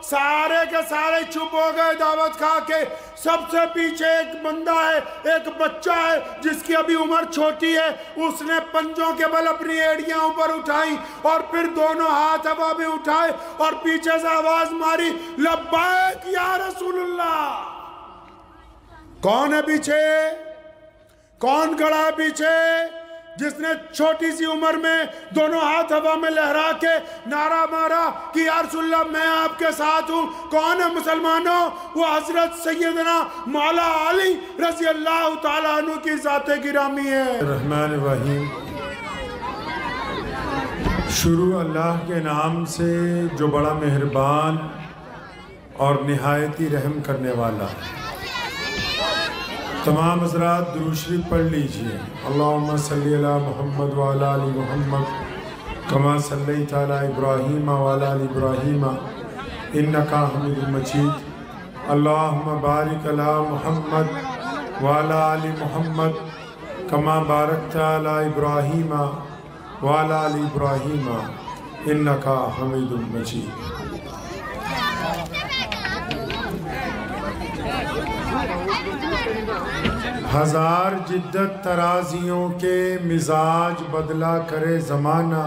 सारे के सारे चुप हो गए दावत खा के। सबसे पीछे एक बंदा है, एक बच्चा है जिसकी अभी उम्र छोटी है। उसने पंजों के बल अपनी एड़ियां ऊपर उठाई और फिर दोनों हाथ हवा में उठाए और पीछे से आवाज मारी, लब्बैक या रसूलुल्लाह। कौन है पीछे? कौन खड़ा है पीछे? जिसने छोटी सी उम्र में दोनों हाथ हवा में लहरा के नारा मारा कि या रसूलल्लाह मैं आपके साथ हूं। कौन है मुसलमानों? वो हजरत सैयदना मौला अली रज़ी अल्लाह ताला अन्हु की ज़ाते गिरामी है। रहमान रहीम। शुरू अल्लाह के नाम से जो बड़ा मेहरबान और निहायती रहम करने वाला। तमाम हज़रात दुरूद शरीफ पढ़ लीजिए। अल्लाहुम्मा सल्ली अला मुहम्मद व अला आलि मुहम्मद कमा सल्लैता अला इब्राहीम व अला आलि इब्राहीम इन्नका हमीदुम मजीद। अल्लाहुम्मा बारिक अला मुहम्मद व अला आलि मुहम्मद कमा बारकता अला इब्राहीम व अला आलि इब्राहीम इन्नका हमीदुम मजीद। हजार जिद्दत तराजियों के मिजाज बदला करे ज़माना,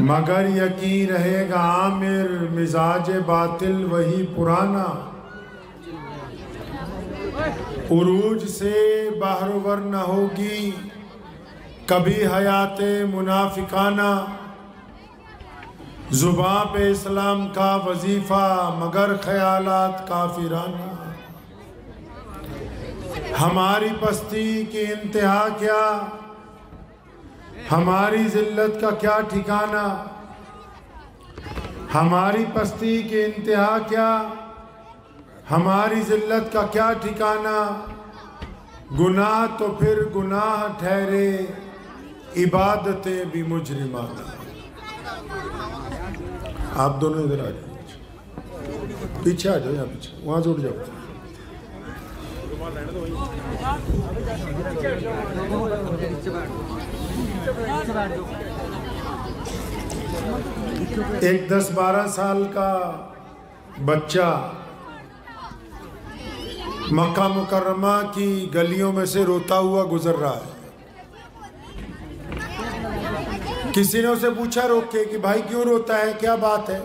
मगर यकीन रहेगा आमिर मिजाज बातिल वही पुराना। उरूज से बाहरवर न होगी कभी हयाते मुनाफिकाना, जुबां पे इस्लाम का वजीफा मगर ख्यालात काफिराना। हमारी पस्ती की इंतहा क्या, हमारी जिल्लत का क्या ठिकाना। हमारी पस्ती की इंतहा क्या, हमारी जिल्लत का क्या ठिकाना। गुनाह तो फिर गुनाह ठहरे, इबादतें भी मुजरिमाना। आप दोनों इधर आ जाओ, पीछे आ जाओ, यहाँ पीछे, वहाँ जुड़ जाओ। एक 10-12 साल का बच्चा मक्का मुकर्रमा की गलियों में से रोता हुआ गुजर रहा है। किसी ने उसे पूछा रोक के कि भाई क्यों रोता है, क्या बात है?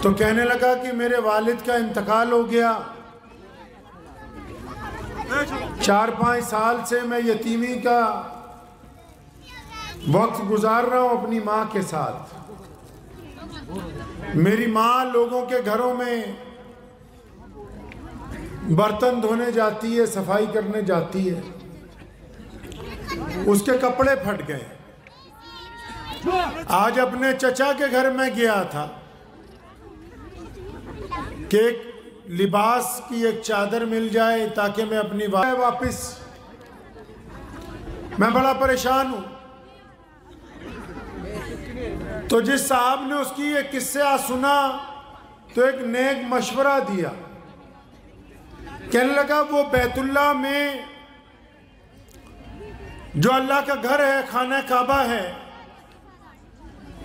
तो कहने लगा कि मेरे वालिद का इंतकाल हो गया। 4-5 साल से मैं यतीमी का वक्त गुजार रहा हूं अपनी माँ के साथ। मेरी माँ लोगों के घरों में बर्तन धोने जाती है, सफाई करने जाती है। उसके कपड़े फट गए। आज अपने चचा के घर में गया था कि एक लिबास की एक चादर मिल जाए ताकि मैं अपनी वापस। मैं बड़ा परेशान हूं। तो जिस साहब ने उसकी एक किस्सा सुना तो एक नेक मशवरा दिया। कहने लगा वो बैतुल्लाह में जो अल्लाह का घर है, खाना काबा है,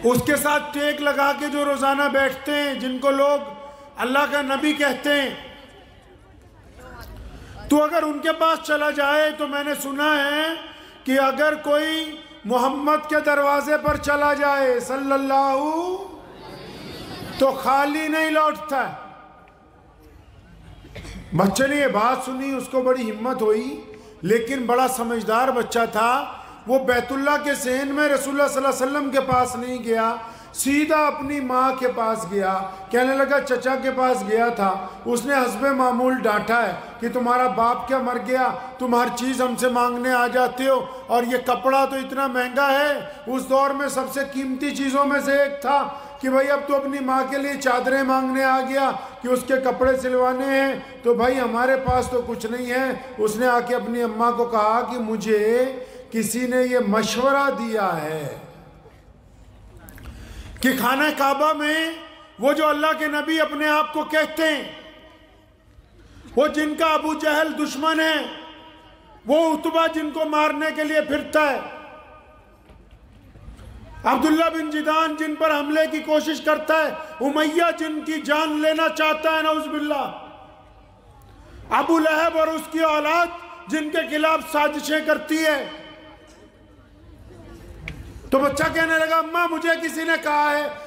उसके साथ टेक लगा के जो रोजाना बैठते हैं, जिनको लोग अल्लाह का नबी कहते हैं, तो अगर उनके पास चला जाए तो मैंने सुना है कि अगर कोई मोहम्मद के दरवाजे पर चला जाए सल्लल्लाहु, तो खाली नहीं लौटता। बच्चे ने ये बात सुनी, उसको बड़ी हिम्मत हुई, लेकिन बड़ा समझदार बच्चा था। वो बैतुल्लाह के सहन में रसूलुल्लाह सल्लल्लाहु अलैहि वसल्लम के पास नहीं गया, सीधा अपनी माँ के पास गया। कहने लगा चचा के पास गया था, उसने हस्बे मामूल डांटा है कि तुम्हारा बाप क्या मर गया, तुम हर चीज़ हमसे मांगने आ जाते हो, और ये कपड़ा तो इतना महंगा है। उस दौर में सबसे कीमती चीज़ों में से एक था कि भाई अब तो अपनी माँ के लिए चादरें मांगने आ गया कि उसके कपड़े सिलवाने हैं, तो भाई हमारे पास तो कुछ नहीं है। उसने आके अपनी अम्मा को कहा कि मुझे किसी ने ये मशवरा दिया है कि खाना काबा में वो जो अल्लाह के नबी अपने आप को कहते हैं, वो जिनका अबू जहल दुश्मन है, वो उतबा जिनको मारने के लिए फिरता है, अब्दुल्ला बिन जिदान जिन पर हमले की कोशिश करता है, उमैया जिनकी जान लेना चाहता है नौजुबिल्लाह, अबू लहब और उसकी औलाद जिनके खिलाफ साजिशें करती है। तो बच्चा कहने लगा, अम्मा मुझे किसी ने कहा है